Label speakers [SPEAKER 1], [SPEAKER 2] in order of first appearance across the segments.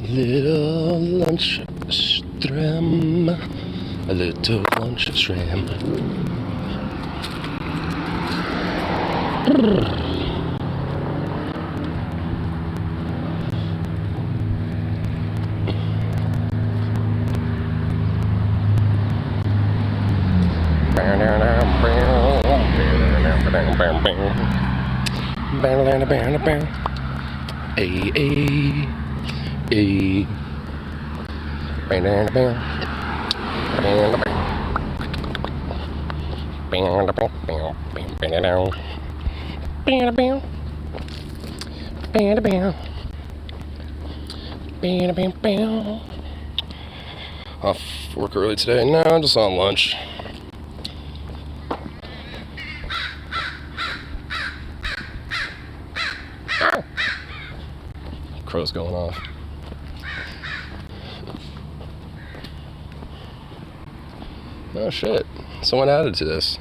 [SPEAKER 1] Little lunch stram, a little lunch stram. Hey, hey, hey. Off work early today? No, I'm just on lunch. Crow's going off. Oh shit, someone added to this.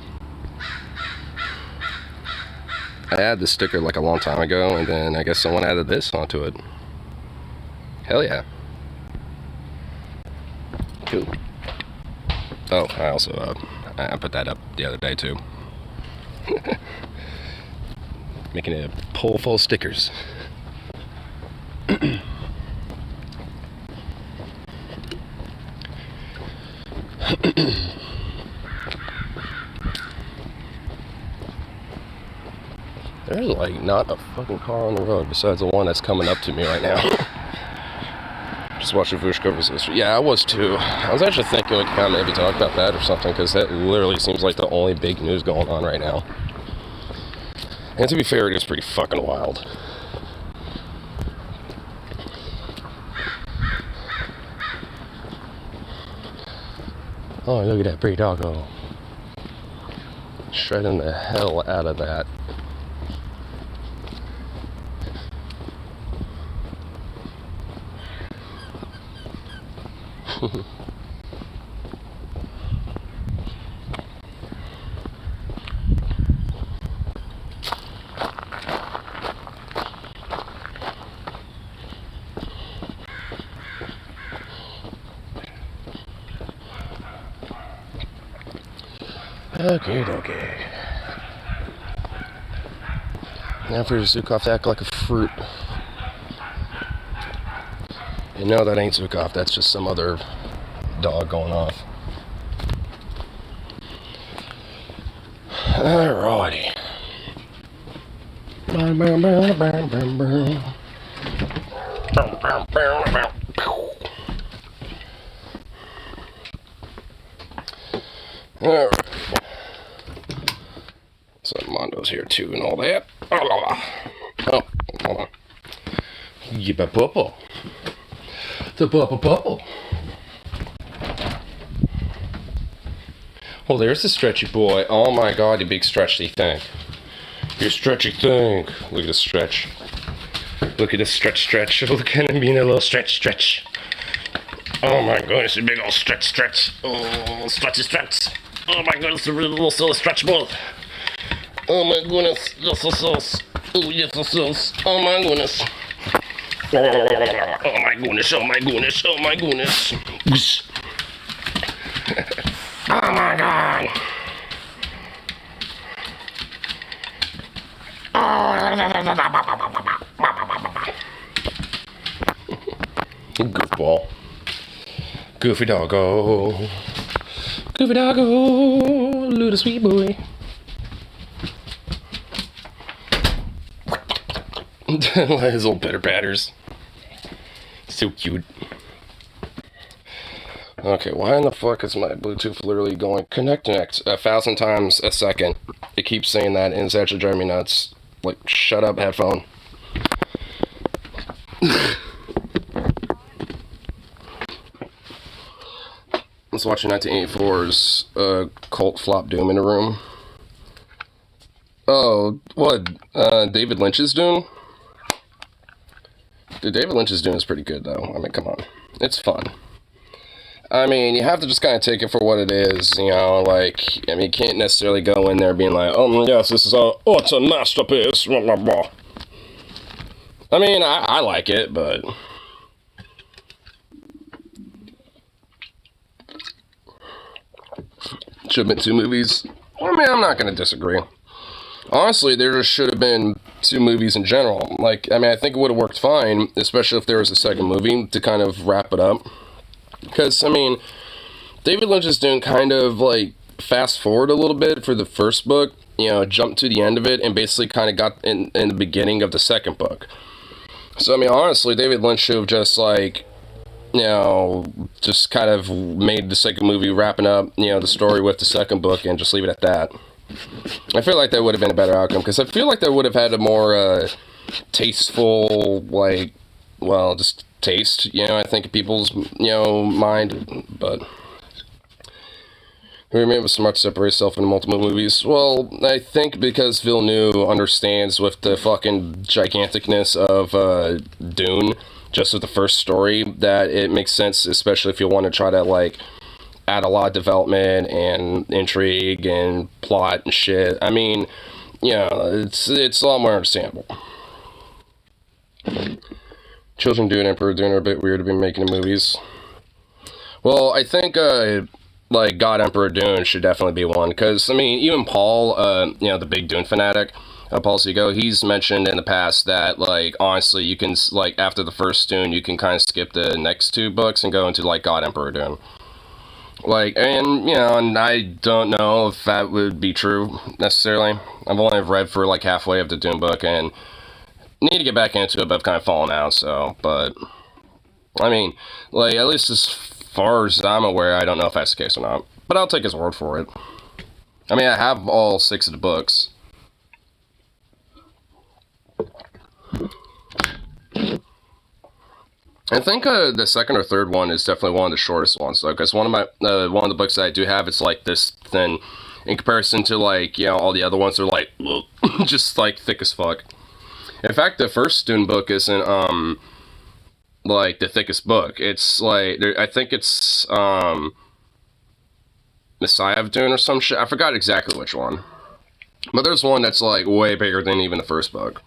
[SPEAKER 1] I added the sticker like a long time ago, and then I guess someone added this onto it. Hell yeah. Cool. Oh, I also I put that up the other day too. Making a poll full of stickers. There's like not a fucking car on the road besides the one that's coming up to me right now. Just watching Vushkova's history. Yeah, I was too. I was actually thinking we could kind of maybe talk about that or something, because that literally seems like the only big news going on right now. And to be fair, it is pretty fucking wild. Oh, look at that pretty doggo. Shredding the hell out of that. Okay. Now for Zukov to act like a fruit. You know that ain't Zukov, that's just some other dog going off. Alrighty. Alright. So Mondo's here too and all that. Oh, hold on. Yippa pupple. The pupple. Oh, there's the stretchy boy. Oh my god, you big stretchy thing. You stretchy thing. Look at the stretch. Look at the stretch. Look at him being a little stretch. Oh my goodness, you big old stretch. Oh, stretch. Oh my goodness, a little silly stretch ball. Oh my goodness, yes. Oh yes, yes. Oh my goodness. Oh my goodness. Oh my goodness. Oh my god. Goofball. Goofy doggo. Little sweet boy. His little pitter patters. So cute. Okay, why in the fuck is my Bluetooth literally going connect 1,000 times a second? It keeps saying that, and it's actually driving me nuts. Like, shut up, headphone. I was watching 1984's Cult Flop Doom in a room. Oh, what? David Lynch's Doom? Dude, David Lynch's Doom is pretty good, though. I mean, come on. It's fun. I mean, you have to just kind of take it for what it is, you know, like, I mean, you can't necessarily go in there being like, oh, yes, this is it's a masterpiece, blah, blah, blah. I mean, I like it, but Should have been 2 movies. I mean, I'm not going to disagree. Honestly, there just should have been 2 movies in general. Like, I mean, I think it would have worked fine, especially if there was a second movie to kind of wrap it up. Because, I mean, David Lynch is doing kind of, like, fast forward a little bit for the first book, you know, jump to the end of it, and basically kind of got in the beginning of the second book. So, I mean, honestly, David Lynch should have just, like, you know, just kind of made the second movie wrapping up, you know, the story with the second book and just leave it at that. I feel like that would have been a better outcome, because I feel like that would have had a more tasteful, like, well, just taste, you know, I think people's, you know, mind, but maybe it was smart to separate itself into multiple movies. Well, I think because Villeneuve understands with the fucking giganticness of Dune, just with the first story, that it makes sense, especially if you want to try to, like, add a lot of development and intrigue and plot and shit. I mean, you know, it's a lot more understandable. Children Dune, Emperor Dune are a bit weird to be making in movies. Well, I think, like, God Emperor Dune should definitely be one, because, I mean, even Paul, you know, the big Dune fanatic, Paul Segal, he's mentioned in the past that, like, honestly, you can, like, after the first Dune, you can kind of skip the next 2 books and go into, like, God Emperor Dune. Like, and, you know, and I don't know if that would be true, necessarily. I've only read for, like, halfway of the Dune book, and need to get back into it, but I've kind of fallen out, so, but, I mean, like, at least as far as I'm aware, I don't know if that's the case or not, but I'll take his word for it. I mean, I have all 6 of the books. I think the second or third one is definitely one of the shortest ones, though, because one of the books that I do have, it's like this thin, in comparison to, like, you know, all the other ones are like just like thick as fuck. In fact, the first Dune book isn't like the thickest book. It's like, I think it's Messiah of Dune or some shit. I forgot exactly which one, but there's one that's like way bigger than even the first book.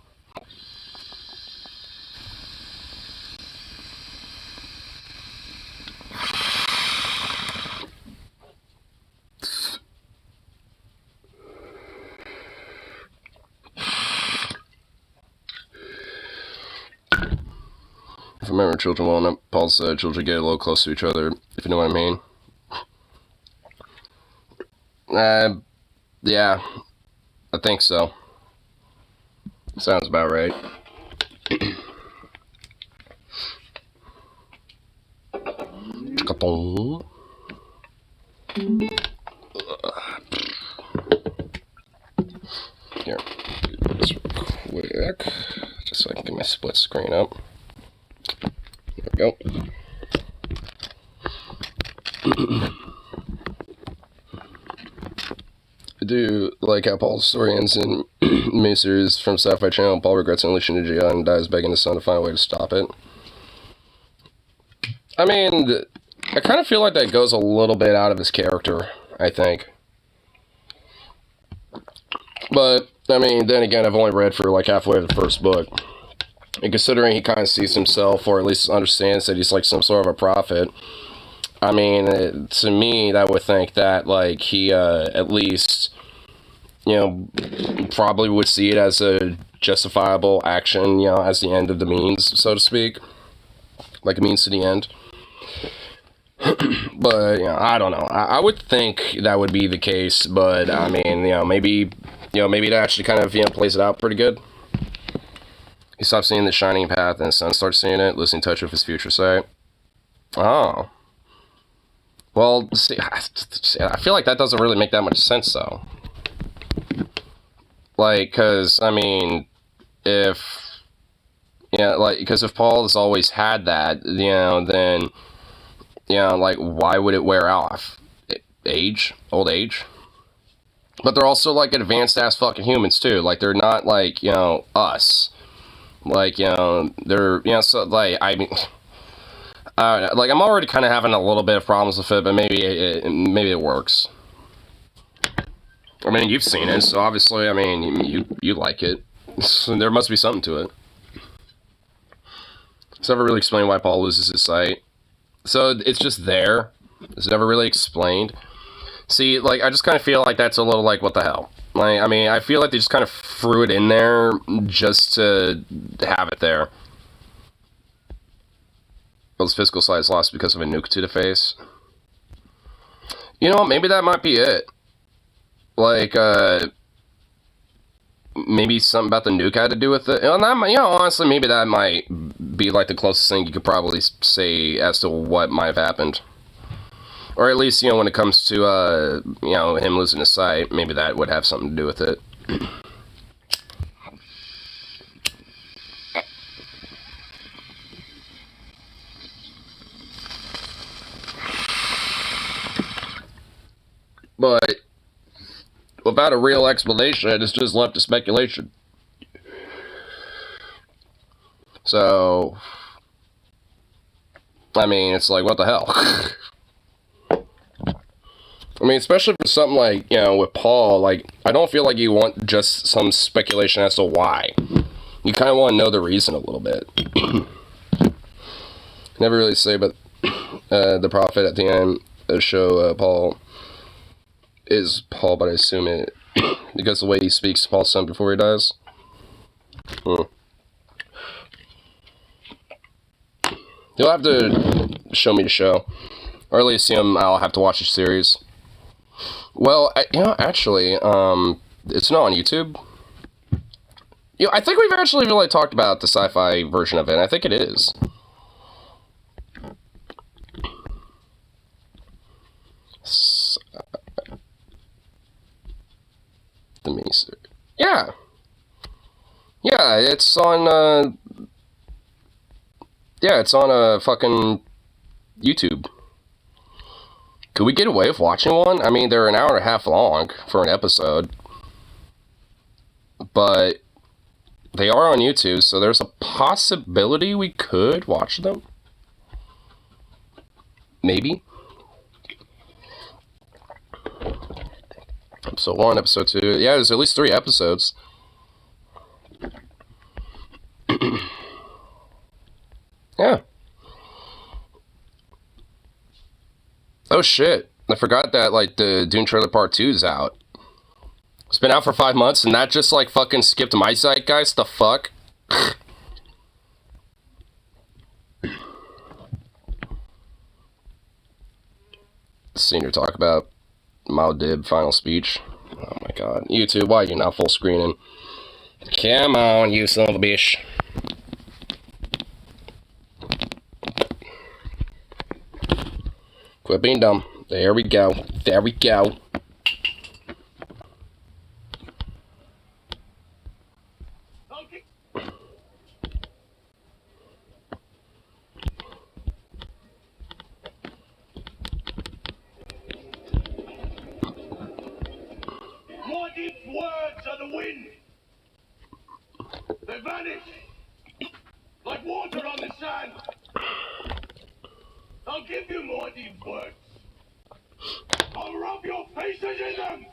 [SPEAKER 1] If I remember children well enough, Paul said children get a little close to each other, if you know what I mean. Yeah, I think so. Sounds about right. Here, do this real quick, just so I can get my split screen up. There we go. I do like how Paul's story ends in miniseries from Sci-Fi Channel. Paul regrets unleashing the Jedi and dies begging his son to find a way to stop it. I mean, I kind of feel like that goes a little bit out of his character, I think. But, I mean, then again, I've only read for like halfway of the first book. And considering he kind of sees himself, or at least understands that he's like some sort of a prophet, I mean, to me, I would think that, like, he, at least, you know, probably would see it as a justifiable action, you know, as the end of the means, so to speak. Like, a means to the end. But, you know, I don't know. I would think that would be the case, but, I mean, maybe it actually kind of, plays it out pretty good. He stops seeing the shining path, and his son starts seeing it, losing touch with his future sight. Oh. Well, see, I feel like that doesn't really make that much sense, though. Like, because, I mean, because if Paul has always had that, then, like, why would it wear off? Age? Old age? But they're also, like, advanced-ass fucking humans, too. Like, they're not, like, us. Like, they're, so, like, I mean... like, I'm already kind of having a little bit of problems with it, but maybe it works. I mean, you've seen it, so obviously, I mean, you like it. So there must be something to it. It's never really explained why Paul loses his sight. So it's just there. It's never really explained. See, like, I just kind of feel like that's a little like, what the hell? Like, I mean, I feel like they just kind of threw it in there just to have it there. Well, his physical size lost because of a nuke to the face. You know what? Maybe that might be it. Like, maybe something about the nuke had to do with it. And that, you know, honestly, maybe that might be like the closest thing you could probably say as to what might have happened. Or at least, you know, when it comes to, you know, him losing his sight, maybe that would have something to do with it. But without a real explanation, it's just left to speculation. So, I mean, it's like, what the hell? I mean, especially for something like, you know, with Paul, like, I don't feel like you want just some speculation as to why. You kind of want to know the reason a little bit. Never really say, but the prophet at the end of the show, Paul is Paul, but I assume it because the way he speaks to Paul's son before he dies. You'll have to show me the show, or at least, you know, I'll have to watch the series. Well, you know, actually, it's not on YouTube. You know, I think we've actually really talked about the sci-fi version of it, and I think it is. The miniseries. Yeah. Yeah, it's on, yeah, it's on, fucking YouTube. Could we get away with watching one? I mean, they're an hour and a half long for an episode. But they are on YouTube, so there's a possibility we could watch them. Maybe. Episode 1, Episode 2. Yeah, there's at least 3 episodes. Yeah. Oh shit. I forgot that, like, the Dune Trailer Part 2 is out. It's been out for 5 months, and that just, like, fucking skipped my sight, guys? The fuck? Senior talk about Muad'Dib final speech. Oh my god. YouTube, why are you not full screening? Come on, you son of a bitch. Quit being dumb. There we go. There we go.
[SPEAKER 2] Okay. Muad'Dib's words are the wind. They vanish like water on the sand. I'll give you Muad'Dib's words. I'll rub your faces in them.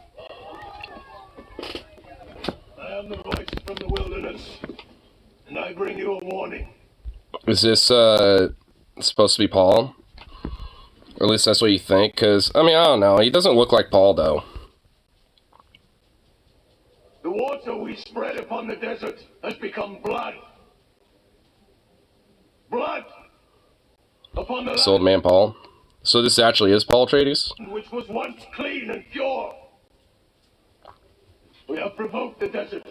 [SPEAKER 2] I am the voice from the wilderness, and I bring you a warning.
[SPEAKER 1] Is this, supposed to be Paul? Or at least that's what you think, because, I mean, I don't know. He doesn't look like Paul, though.
[SPEAKER 2] The water we spread upon the desert has become blood. Blood upon the
[SPEAKER 1] This old man Paul. So this actually is Paul Atreides?
[SPEAKER 2] land which was once clean and pure. We have provoked the desert,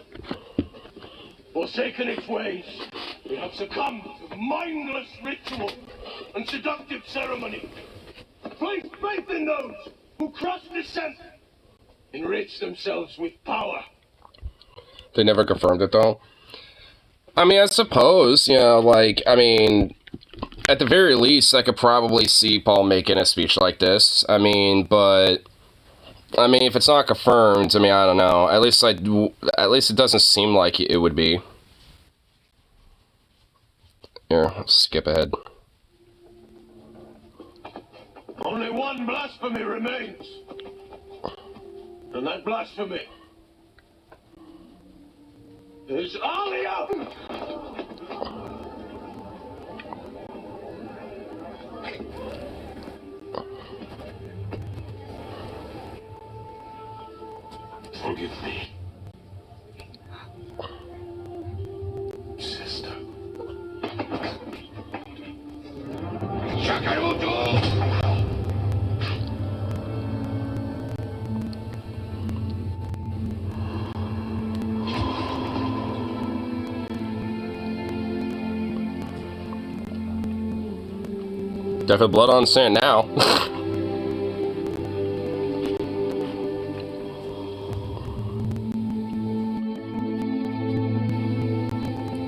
[SPEAKER 2] forsaken its ways. We have succumbed to mindless ritual and seductive ceremony. Placed faith in those who cross dissent, enrich themselves with power.
[SPEAKER 1] They never confirmed it, though. I mean, I suppose, you know, like, I mean, at the very least, I could probably see Paul making a speech like this. I mean, but, I mean, if it's not confirmed, I mean, I don't know. At least it doesn't seem like it would be. Here, let's skip ahead.
[SPEAKER 2] Only one blasphemy remains. And that blasphemy is Alia! Forgive me. Sister. Shakaruto!
[SPEAKER 1] Definitely blood on sand now.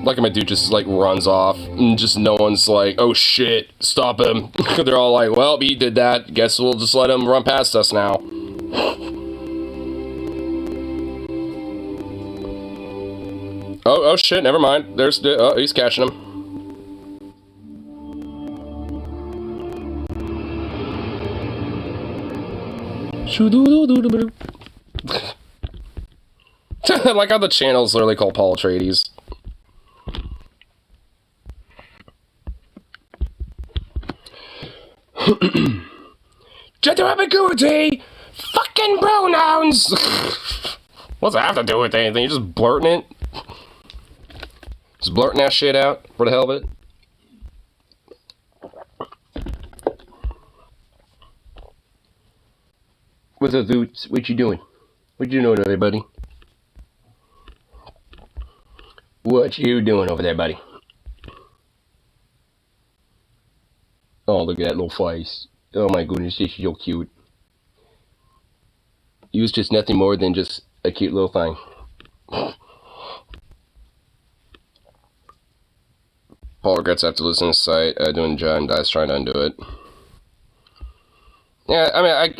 [SPEAKER 1] Like my dude just like runs off and just no one's like, oh shit, stop him. They're all like, well, he did that. Guess we'll just let him run past us now. Oh shit, never mind. There's he's catching him. I like how the channel's literally called Paul Atreides. Gender ambiguity! Fucking pronouns! What's that have to do with anything? You're just blurting it? Just blurting that shit out for the hell of it? What's up, dude? What you doing? What you doing over there, buddy? What you doing over there, buddy? Oh, look at that little face. Oh my goodness, she's so cute. He was just nothing more than just a cute little thing. Paul regrets after listening to Sight, doing John dies trying to undo it. Yeah, I mean,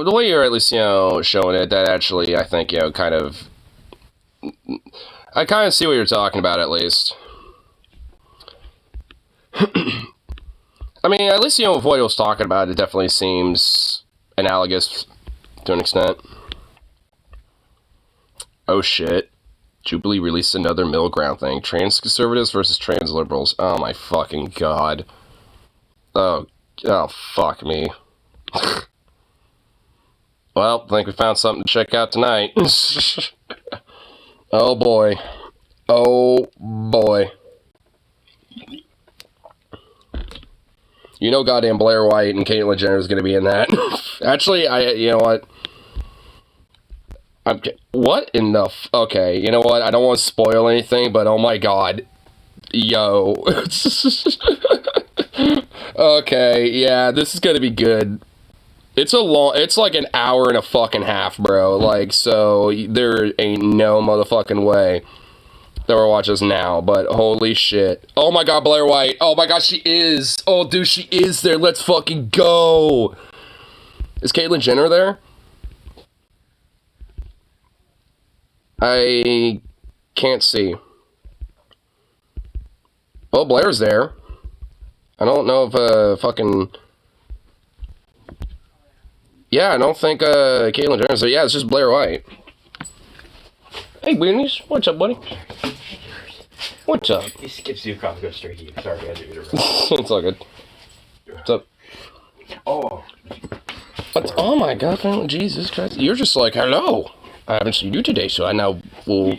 [SPEAKER 1] the way you're at least, showing it, that actually, I think, kind of... I kind of see what you're talking about, at least. I mean, at least, with what he was talking about, it definitely seems analogous to an extent. Oh, shit. Jubilee released another middle ground thing. Trans conservatives versus trans liberals. Oh, my fucking god. Oh, fuck me. Well, I think we found something to check out tonight. Oh boy. Oh boy. Goddamn Blair White and Caitlyn Jenner is going to be in that. Actually, you know what? What in the okay, you know what? I don't want to spoil anything, but oh my god. Yo. Okay, yeah, this is going to be good. It's like an hour and a fucking half, bro. Like, so there ain't no motherfucking way that we're watching this now, but holy shit. Oh my god, Blair White. Oh my god, she is. Oh, dude, she is there. Let's fucking go. Is Caitlyn Jenner there? I can't see. Well, Blair's there. I don't know if, fucking... Yeah, I don't think, Caitlyn Jenner. So, yeah, it's just Blair White. Hey, Weenies. What's up, buddy? What's up?
[SPEAKER 3] He skips you across, go straight to you. Sorry, I did it.
[SPEAKER 1] It's all good. What's up?
[SPEAKER 3] Oh.
[SPEAKER 1] Oh my god, Jesus Christ. You're just like, hello. I haven't seen you today, so I now will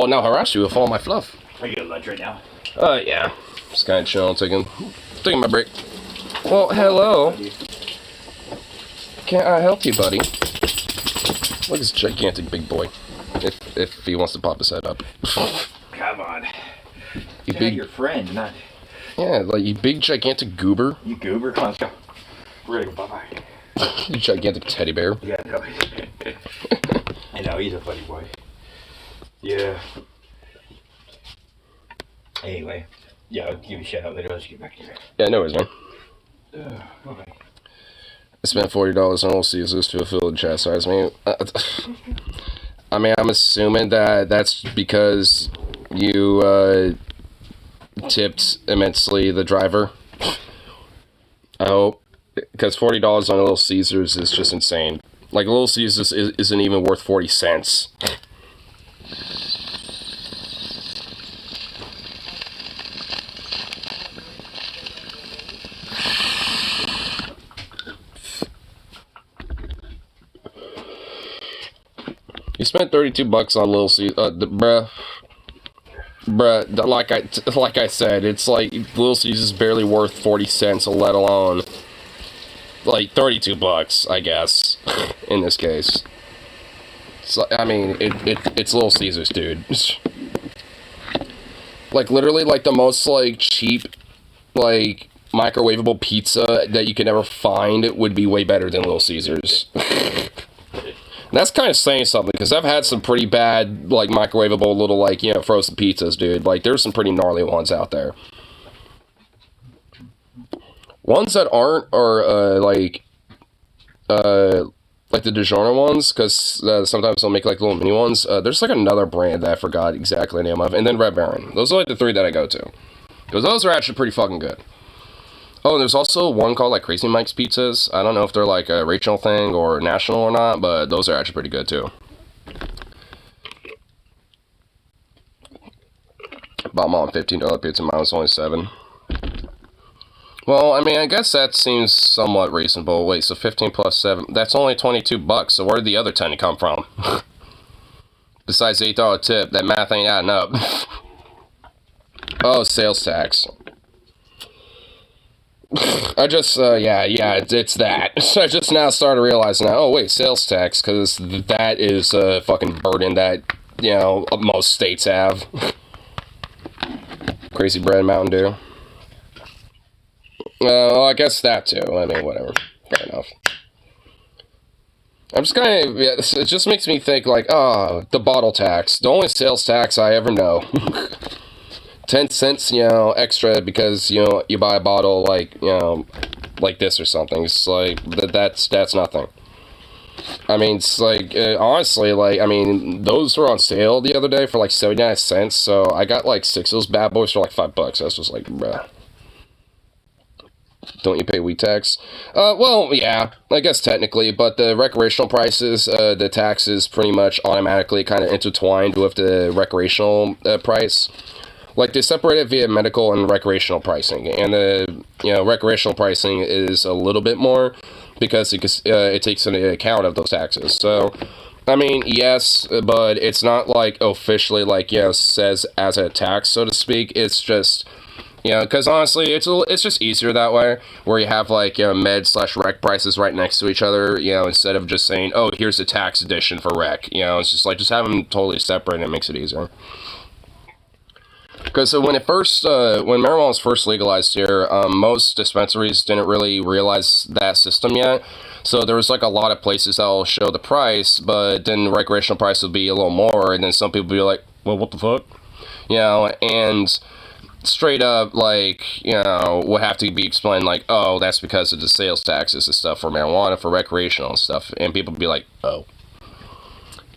[SPEAKER 1] now harass you with all my fluff.
[SPEAKER 3] Are you at lunch right now?
[SPEAKER 1] Yeah. Just kind of chilling, taking my break. Well, hello. Can I help you, buddy? Look at this gigantic big boy. If he wants to pop his head up.
[SPEAKER 3] Come on.
[SPEAKER 1] You
[SPEAKER 3] You're
[SPEAKER 1] big,
[SPEAKER 3] your friend, not...
[SPEAKER 1] Yeah, like you big gigantic goober.
[SPEAKER 3] You goober. Come on, let's go. We're gonna go bye-bye.
[SPEAKER 1] You gigantic teddy bear.
[SPEAKER 3] Yeah, no. I know, he's a funny boy. Yeah. Anyway. Yeah, I'll give you a shout out later. Let's get back to it.
[SPEAKER 1] Yeah, no worries, man.
[SPEAKER 3] Okay.
[SPEAKER 1] I spent $40 on Little Caesars to fulfill the chastise me. I mean, I'm assuming that that's because you tipped immensely the driver. I hope, because $40 on Little Caesars is just insane. Like, Little Caesars isn't even worth 40 cents. You spent $32 on Little Caesars, bruh. Like I said, it's like Little Caesars is barely worth 40 cents, let alone like $32, I guess, in this case. So, I mean, it's Little Caesars, dude. Like, literally, like, the most, like, cheap, like, microwavable pizza that you can ever find would be way better than Little Caesars. That's kind of saying something, because I've had some pretty bad, like, microwavable little, like, you know, frozen pizzas, dude. Like, there's some pretty gnarly ones out there. Ones that aren't are, like the DiGiorno ones, because sometimes they'll make, like, little mini ones. There's, like, another brand that I forgot exactly the name of, and then Red Baron. Those are, like, the three that I go to. Because those are actually pretty fucking good. Oh, and there's also one called, like, Crazy Mike's Pizzas. I don't know if they're, like, a regional thing or national or not, but those are actually pretty good, too. Bought them all on $15 pizza, mine was only $7. Well, I mean, I guess that seems somewhat reasonable. Wait, so 15 plus 7, that's only $22, so where did the other 10 come from? Besides the $8 tip, that math ain't adding up. Oh, sales tax. I just, yeah, it's that. So I just now started realizing that, oh, wait, sales tax, because that is a fucking burden that, you know, most states have. Crazy Bread, Mountain Dew. Well, I guess that too. I mean, whatever. Fair enough. I'm just kind of, yeah, it just makes me think, like, oh, the bottle tax. The only sales tax I ever know. 10 cents, you know, extra because, you know, you buy a bottle, like, you know, like this or something. It's like, that's nothing. I mean, it's like, honestly, like, I mean, those were on sale the other day for, like, 79 cents, so I got, like, 6 of those bad boys for, like, $5. I was just like, bruh. Don't you pay weed tax? Well, yeah, I guess technically, but the recreational prices, the tax is pretty much automatically kind of intertwined with the recreational price. Like, they separate it via medical and recreational pricing, and the, you know, recreational pricing is a little bit more because it takes into account of those taxes. So, I mean, yes, but it's not, like, officially, like, you know, says as a tax, so to speak. It's just, you know, because honestly, it's just easier that way, where you have, like, you know, med/rec prices right next to each other, you know, instead of just saying, oh, here's the tax edition for rec, you know, it's just like, just have them totally separate, and it makes it easier. Because when marijuana was first legalized here, most dispensaries didn't really realize that system yet. So there was, like, a lot of places that'll show the price, but then the recreational price will be a little more, and then some people will be like, well, what the fuck? You know, and straight up, like, you know, would have to be explained, like, oh, that's because of the sales taxes and stuff for marijuana, for recreational and stuff, and people would be like, oh.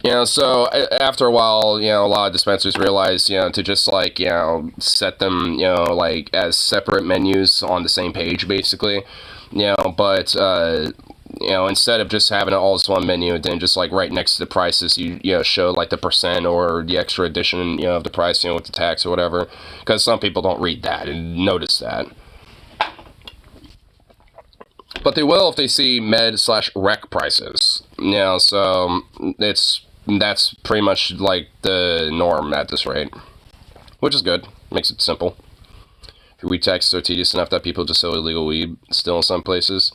[SPEAKER 1] You know, so after a while, you know, a lot of dispensaries realize, you know, to just, like, you know, set them, you know, like, as separate menus on the same page, basically, you know, but, you know, instead of just having it all as one menu, then just, like, right next to the prices, you know, show, like, the percent or the extra addition, you know, of the price, you know, with the tax or whatever, because some people don't read that and notice that. But they will if they see med/rec prices, you know, so that's pretty much, like, the norm at this rate, which is good. Makes it simple. If your weed tax is so tedious enough that people just sell illegal weed still in some places,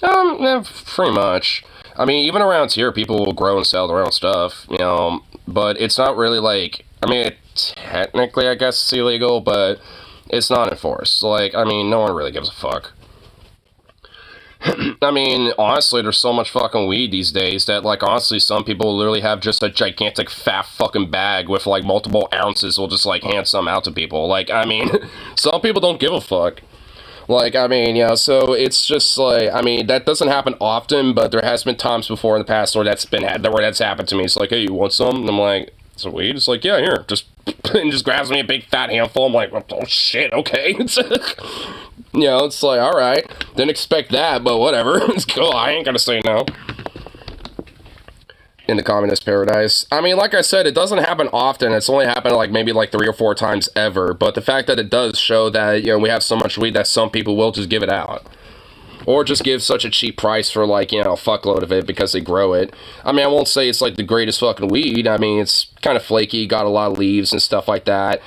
[SPEAKER 1] yeah, pretty much. I mean, even around here, people will grow and sell their own stuff, you know, but it's not really, like, I mean, technically, I guess it's illegal, but it's not enforced. Like, I mean, no one really gives a fuck. I mean, honestly, there's so much fucking weed these days that, like, honestly, some people literally have just a gigantic fat fucking bag with, like, multiple ounces will just, like, hand some out to people. Like, I mean, some people don't give a fuck. Like, I mean, you know, so it's just, like, I mean, that doesn't happen often, but there has been times before in the past where that's happened to me. It's like, hey, you want some? And I'm like, some weed? It's like, yeah, here, just, and just grabs me a big fat handful. I'm like, oh, shit, okay. You know, it's like, alright, didn't expect that, but whatever, it's cool, I ain't gonna say no. In the communist paradise. I mean, like I said, it doesn't happen often, it's only happened, like, maybe, like, 3 or 4 times ever, but the fact that it does show that, you know, we have so much weed that some people will just give it out. or just give such a cheap price for, like, you know, a fuckload of it because they grow it. I mean, I won't say it's like the greatest fucking weed. I mean, it's kind of flaky, got a lot of leaves and stuff like that,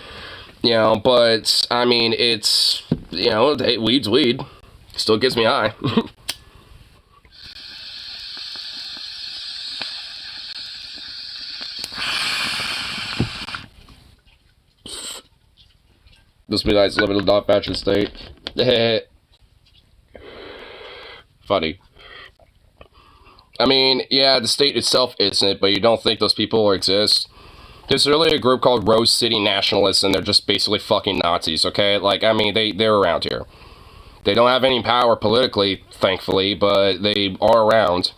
[SPEAKER 1] you know, but I mean, it's, you know, weed's weed, still gets me high. This be nice, limited non-fashion state. Funny. I mean, yeah, the state itself isn't, but you don't think those people exist? There's really a group called Rose City Nationalists, and they're just basically fucking Nazis, okay? Like, I mean, they're around here. They don't have any power politically, thankfully, but they are around.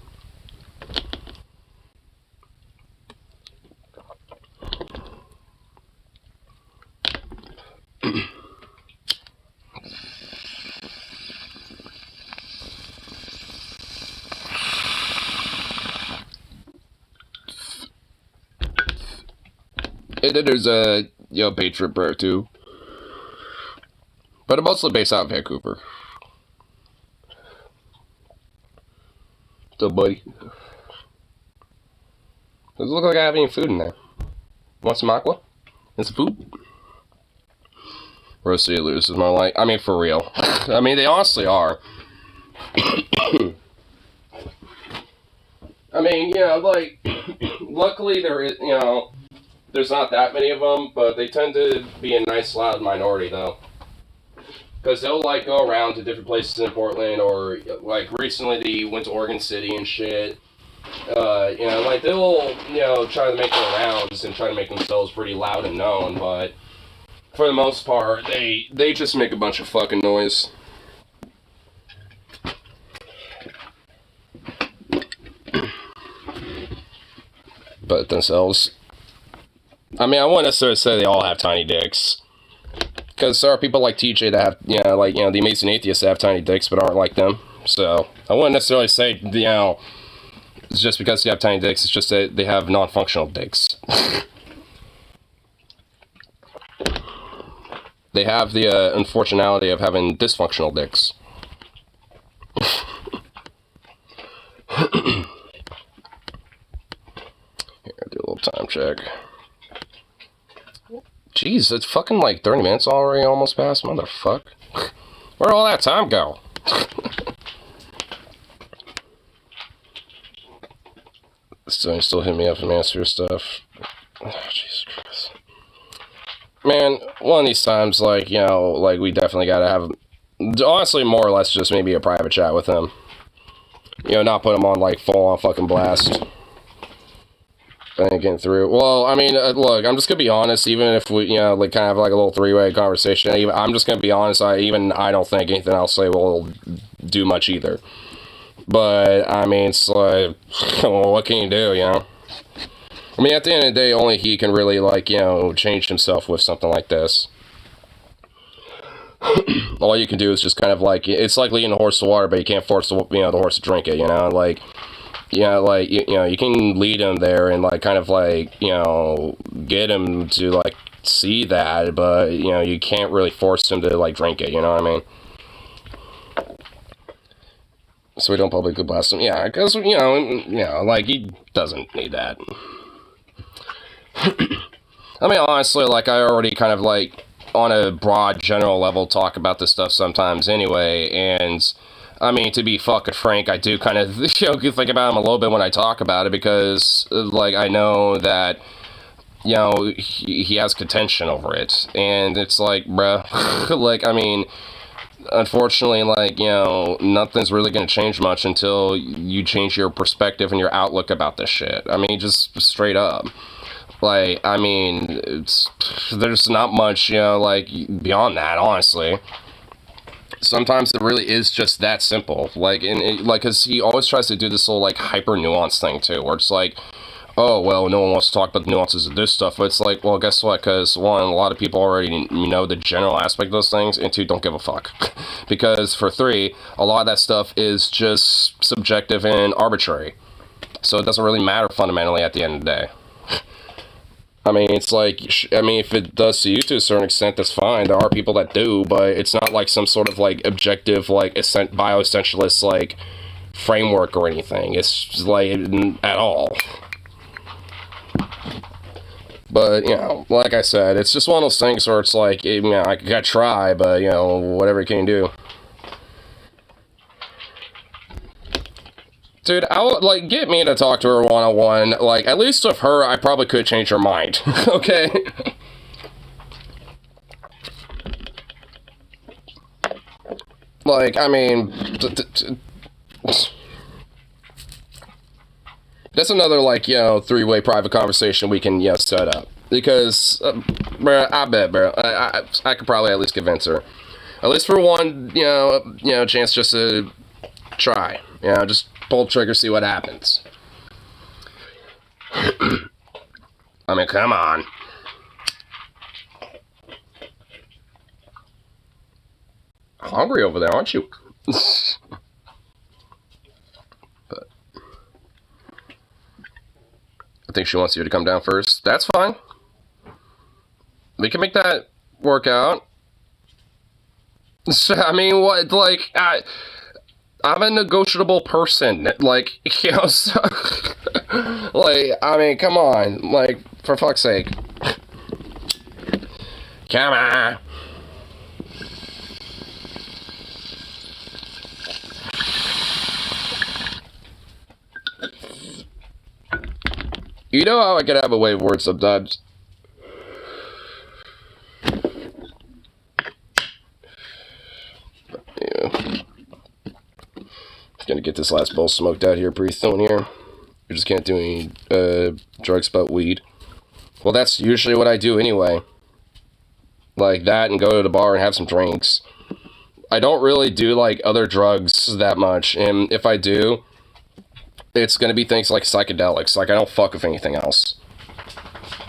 [SPEAKER 1] And then there's a, you know, Patriot Prayer too. But I'm mostly based out of Vancouver. So, buddy. Does it look like I have any food in there? Want some aqua? And some food? Rose City Loose is more like, I mean, for real. I mean, they honestly are. I mean, you know, like, luckily there is, you know, there's not that many of them, but they tend to be a nice, loud minority, though. Because they'll, like, go around to different places in Portland, or, like, recently they went to Oregon City and shit. You know, like, they'll, you know, try to make their rounds and try to make themselves pretty loud and known, but for the most part, they just make a bunch of fucking noise. But themselves... I mean, I wouldn't necessarily say they all have tiny dicks. Because there are people like TJ that have, you know, like, you know, the Amazing Atheists that have tiny dicks but aren't like them. So, I wouldn't necessarily say, you know, it's just because they have tiny dicks, it's just that they have non-functional dicks. They have the unfortunality of having dysfunctional dicks. Here, do a little time check. Jeez, it's fucking like 30 minutes already almost past, motherfuck. Where'd all that time go? Still hit me up and answer stuff. Oh, Jesus Christ. Man, one of these times, like, you know, like, we definitely gotta have, honestly, more or less just maybe a private chat with him. You know, not put him on, like, full-on fucking blast. I ain't getting through. Well, I mean, look, I'm just gonna be honest, even if we, you know, like, kind of have, like, a little three-way conversation, I'm just gonna be honest, I don't think anything I'll say will do much either. But, I mean, it's like, well, what can you do, you know? I mean, at the end of the day, only he can really, like, you know, change himself with something like this. All you can do is just kind of, like, it's like leading a horse to water, but you can't force the, you know, the horse to drink it, you know? Like, you know, like, you know, you can lead him there and, like, kind of, like, you know, get him to, like, see that, but, you know, you can't really force him to, like, drink it, you know what I mean? So we don't publicly blast him. Yeah, because, you know, like, he doesn't need that. I mean, honestly, like, I already kind of, like, on a broad, general level, talk about this stuff sometimes anyway, and, I mean, to be fucking frank, I do kind of, you know, think about him a little bit when I talk about it, because, like, I know that, you know, he has contention over it, and it's like, bruh, like, I mean, unfortunately, like, you know, nothing's really going to change much until you change your perspective and your outlook about this shit. I mean, just straight up. Like, I mean, there's not much, you know, like, beyond that, honestly. Sometimes it really is just that simple. Like, like, because he always tries to do this little, like, hyper-nuance thing, too, where it's like, oh, well, no one wants to talk about the nuances of this stuff, but it's like, well, guess what, because, one, a lot of people already know the general aspect of those things, and two, don't give a fuck. Because, for three, a lot of that stuff is just subjective and arbitrary. So it doesn't really matter fundamentally at the end of the day. I mean, it's like, I mean, if it does to you to a certain extent, that's fine. There are people that do, but it's not like some sort of, like, objective, like, bioessentialist, like, framework or anything. It's just, like, at all. But, you know, like I said, it's just one of those things where it's like, you know, I gotta try, but, you know, whatever you can do. Dude, I would, like, get me to talk to her one-on-one. Like, at least with her, I probably could change her mind. Okay? Like, I mean... That's another, like, you know, three-way private conversation we can, you know, set up. Because, bruh, I bet, bruh, I could probably at least convince her. At least for one, you know, chance just to try. You know, just pull the trigger, see what happens. I mean, come on. Hungry over there, aren't you? But I think she wants you to come down first. That's fine. We can make that work out. I mean, what, like, I'm a negotiable person, like, you know, so, like, I mean, come on, like, for fuck's sake. Come on. You know how I can have a way of words sometimes. Yeah. Gonna get this last bowl smoked out here pretty soon here. We just can't do any drugs but weed. Well, that's usually what I do anyway. Like that and go to the bar and have some drinks. I don't really do like other drugs that much, and if I do, it's gonna be things like psychedelics. Like I don't fuck with anything else.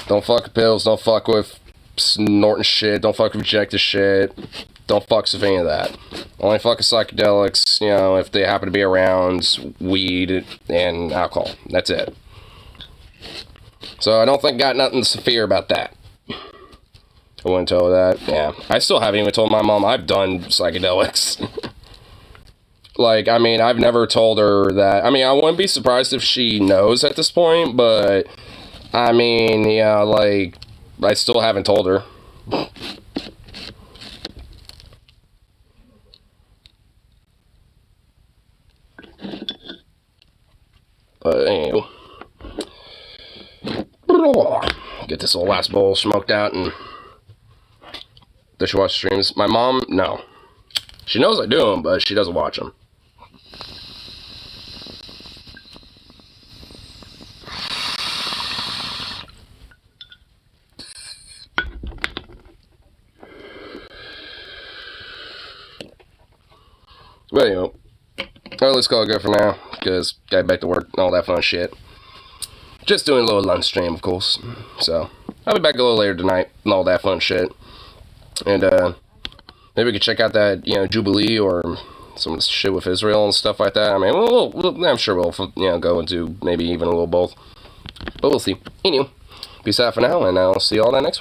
[SPEAKER 1] Don't fuck with pills, don't fuck with snorting shit, don't fuck with rejected shit. Don't fuck with any of that. Only fuck with psychedelics, you know, if they happen to be around, weed, and alcohol. That's it. So I don't think got nothing to fear about that. I wouldn't tell her that. Yeah. I still haven't even told my mom I've done psychedelics. Like, I mean, I've never told her that. I mean, I wouldn't be surprised if she knows at this point, but, I mean, yeah, like, I still haven't told her. But anyway, get this little last bowl smoked out, and does she watch streams? My mom, no. She knows I do them, but she doesn't watch them. But anyway, well, let's call it good for now, because gotta back to work and all that fun shit. Just doing a little lunch stream, of course. So, I'll be back a little later tonight and all that fun shit. And, maybe we could check out that, you know, Jubilee or some shit with Israel and stuff like that. I mean, I'm sure we'll, you know, go into maybe even a little both. But we'll see. Anyway, peace out for now, and I'll see you all in the next one.